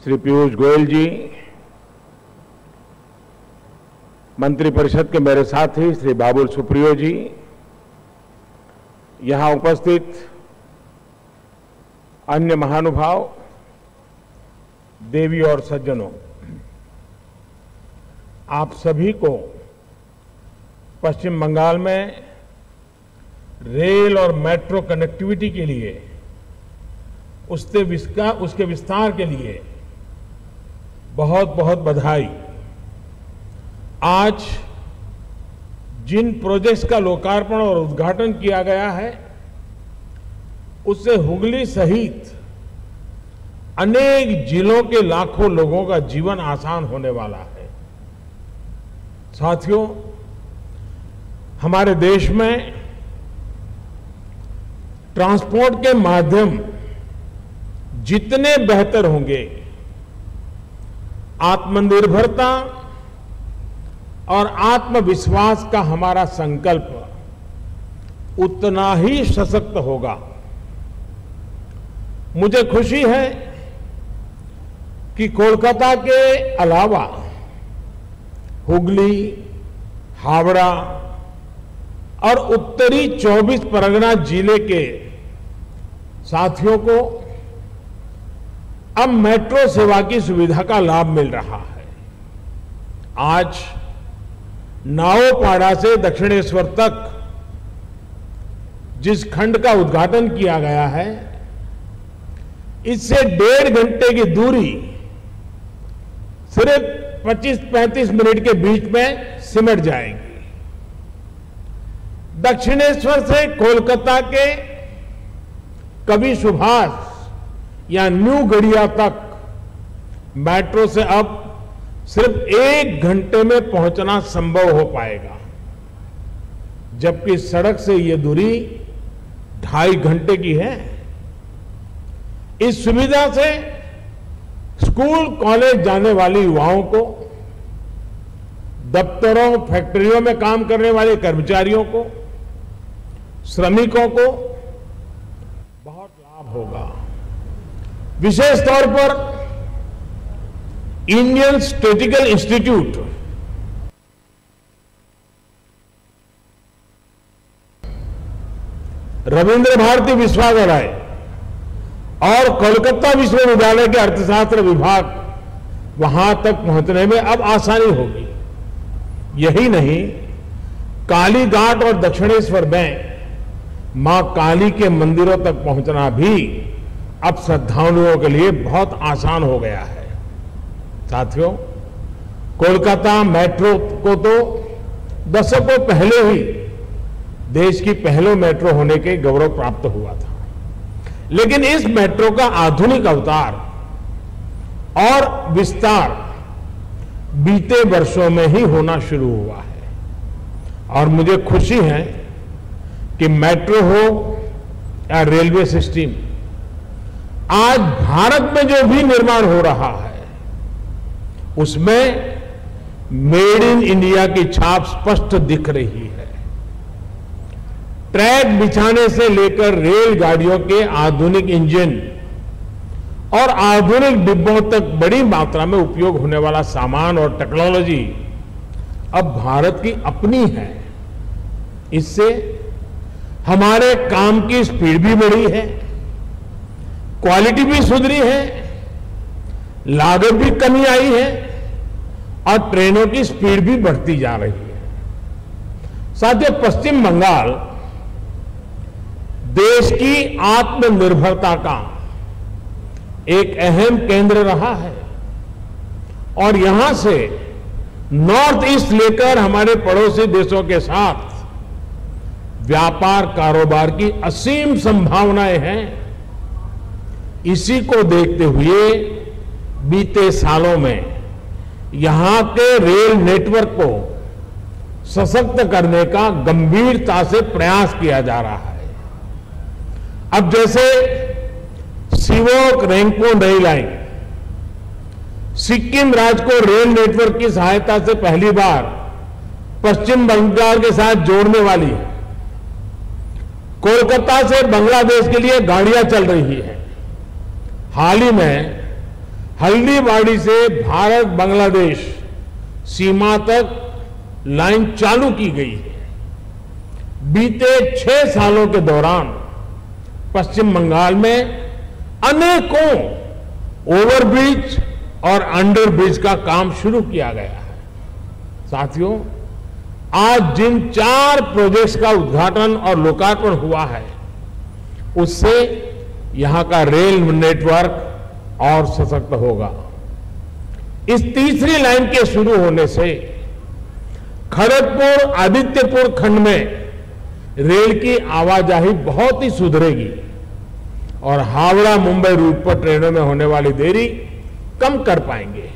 श्री पीयूष गोयल जी, मंत्रिपरिषद के मेरे साथी श्री बाबुल सुप्रियो जी, यहां उपस्थित अन्य महानुभाव, देवी और सज्जनों, आप सभी को पश्चिम बंगाल में रेल और मेट्रो कनेक्टिविटी के लिए उसके विस्तार के लिए बहुत बहुत बधाई। आज जिन प्रोजेक्ट्स का लोकार्पण और उद्घाटन किया गया है, उससे हुगली सहित अनेक जिलों के लाखों लोगों का जीवन आसान होने वाला है। साथियों, हमारे देश में ट्रांसपोर्ट के माध्यम जितने बेहतर होंगे, आत्मनिर्भरता और आत्मविश्वास का हमारा संकल्प उतना ही सशक्त होगा। मुझे खुशी है कि कोलकाता के अलावा हुगली, हावड़ा और उत्तरी 24 परगना जिले के साथियों को अब मेट्रो सेवा की सुविधा का लाभ मिल रहा है। आज नाओपाड़ा से दक्षिणेश्वर तक जिस खंड का उद्घाटन किया गया है, इससे 1.5 घंटे की दूरी सिर्फ 25-35 मिनट के बीच में सिमट जाएगी। दक्षिणेश्वर से कोलकाता के कवि सुभाष या न्यू गड़िया तक मेट्रो से अब सिर्फ 1 घंटे में पहुंचना संभव हो पाएगा, जबकि सड़क से यह दूरी 2.5 घंटे की है। इस सुविधा से स्कूल कॉलेज जाने वाले युवाओं को, दफ्तरों फैक्ट्रियों में काम करने वाले कर्मचारियों को, श्रमिकों को बहुत लाभ होगा। विशेष तौर पर Indian statistical institute Ravindra Bharati विश्वविद्यालय और कोलकाता विश्वविद्यालय के अर्थशास्त्र विभाग वहां तक पहुंचने में अब आसानी होगी। यही नहीं, काली घाट और दक्षिणेश्वर में मां काली के मंदिरों तक पहुंचना भी अब श्रद्धालुओं के लिए बहुत आसान हो गया है। साथियों, कोलकाता मेट्रो को तो दशकों पहले ही देश की पहले मेट्रो होने के गौरव प्राप्त हुआ था, लेकिन इस मेट्रो का आधुनिक अवतार और विस्तार बीते वर्षों में ही होना शुरू हुआ है। और मुझे खुशी है कि मेट्रो हो या रेलवे सिस्टम, आज भारत में जो भी निर्माण हो रहा है, उसमें मेड इन इंडिया की छाप स्पष्ट दिख रही है। ट्रैक बिछाने से लेकर रेलगाड़ियों के आधुनिक इंजन और आधुनिक डिब्बों तक बड़ी मात्रा में उपयोग होने वाला सामान और टेक्नोलॉजी अब भारत की अपनी है। इससे हमारे काम की स्पीड भी बढ़ी है, क्वालिटी भी सुधरी है, लागत भी कमी आई है और ट्रेनों की स्पीड भी बढ़ती जा रही है। साथियों, पश्चिम बंगाल देश की आत्मनिर्भरता का एक अहम केंद्र रहा है और यहां से नॉर्थ ईस्ट लेकर हमारे पड़ोसी देशों के साथ व्यापार कारोबार की असीम संभावनाएं हैं। इसी को देखते हुए बीते सालों में यहां के रेल नेटवर्क को सशक्त करने का गंभीरता से प्रयास किया जा रहा है। अब जैसे सिवोक रेंगपोन रेल लाइन सिक्किम राज्य को रेल नेटवर्क की सहायता से पहली बार पश्चिम बंगाल के साथ जोड़ने वाली है। कोलकाता से बांग्लादेश के लिए गाड़ियां चल रही है। हाल ही में हल्दीबाड़ी से भारत बांग्लादेश सीमा तक लाइन चालू की गई है। बीते 6 सालों के दौरान पश्चिम बंगाल में अनेकों ओवरब्रिज और अंडरब्रिज का काम शुरू किया गया है। साथियों, आज जिन 4 प्रोजेक्ट्स का उद्घाटन और लोकार्पण हुआ है, उससे यहां का रेल नेटवर्क और सशक्त होगा। इस तीसरी लाइन के शुरू होने से खड़गपुर आदित्यपुर खंड में रेल की आवाजाही बहुत ही सुधरेगी और हावड़ा मुंबई रूट पर ट्रेनों में होने वाली देरी कम कर पाएंगे।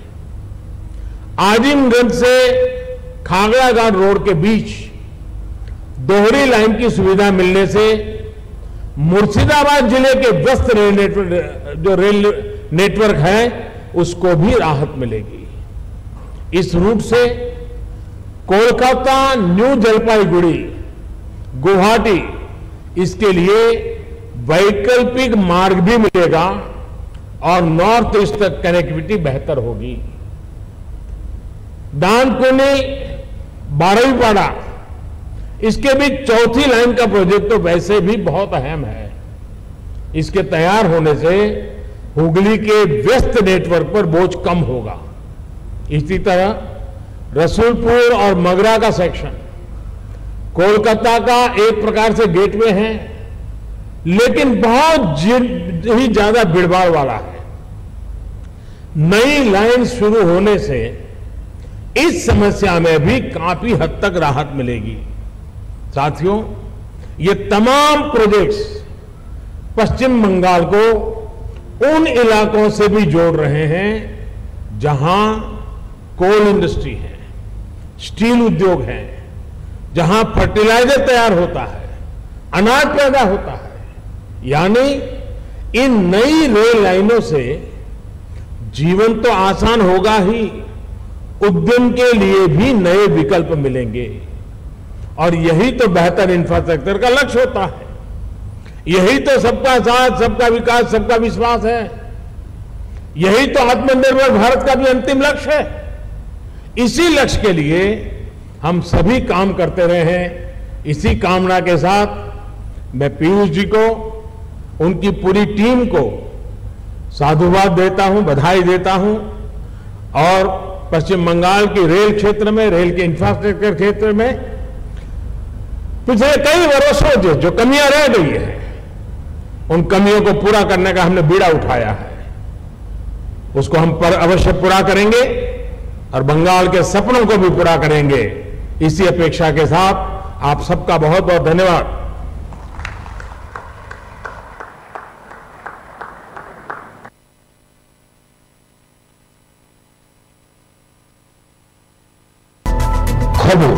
आजिमगंज से खागड़ाघाट रोड के बीच दोहरी लाइन की सुविधा मिलने से मुर्शिदाबाद जिले के व्यस्त रेल नेटवर्क है, उसको भी राहत मिलेगी। इस रूट से कोलकाता, न्यू जलपाईगुड़ी, गुवाहाटी, इसके लिए वैकल्पिक मार्ग भी मिलेगा और नॉर्थ ईस्ट तक कनेक्टिविटी बेहतर होगी। दानकुनी, बारईपाड़ा, इसके बीच चौथी लाइन का प्रोजेक्ट तो वैसे भी बहुत अहम है। इसके तैयार होने से हुगली के व्यस्त नेटवर्क पर बोझ कम होगा। इसी तरह रसूलपुर और मगरा का सेक्शन कोलकाता का एक प्रकार से गेटवे है, लेकिन बहुत ही ज्यादा भीड़भाड़ वाला है। नई लाइन शुरू होने से इस समस्या में भी काफी हद तक राहत मिलेगी। साथियों, ये तमाम प्रोजेक्ट्स पश्चिम बंगाल को उन इलाकों से भी जोड़ रहे हैं जहां कोल इंडस्ट्री है, स्टील उद्योग है, जहां फर्टिलाइजर तैयार होता है, अनाज पैदा होता है। यानी इन नई रेल लाइनों से जीवन तो आसान होगा ही, उद्यम के लिए भी नए विकल्प मिलेंगे। और यही तो बेहतर इंफ्रास्ट्रक्चर का लक्ष्य होता है। यही तो सबका साथ, सबका विकास, सबका विश्वास है। यही तो आत्मनिर्भर भारत का भी अंतिम लक्ष्य है। इसी लक्ष्य के लिए हम सभी काम करते रहे हैं। इसी कामना के साथ मैं पीयूष जी को, उनकी पूरी टीम को साधुवाद देता हूं, बधाई देता हूं और पश्चिम बंगाल की रेल क्षेत्र में, रेल के इंफ्रास्ट्रक्चर क्षेत्र में पिछले कई वर्षों से जो कमियां रह गई है, उन कमियों को पूरा करने का हमने बीड़ा उठाया है। उसको हम अवश्य पूरा करेंगे और बंगाल के सपनों को भी पूरा करेंगे। इसी अपेक्षा के साथ आप सबका बहुत बहुत धन्यवाद। খবর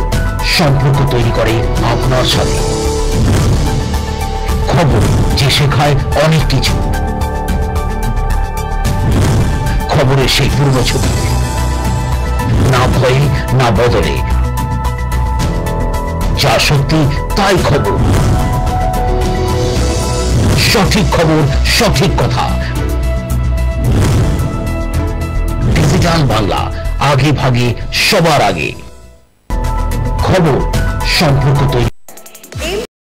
সম্পর্ক তৈরি করে আপনার সাথে। খবর যে শেখায় অনেক কিছু। খবরের সেই পূর্ণ ছবি, না ভয়ে না বদলে, যা সত্যি তাই খবর। সঠিক খবর, সঠিক কথা। ডিজিটাল বাংলা, আগে ভাগে সবার আগে। খবর সম্পর্ক তৈরি।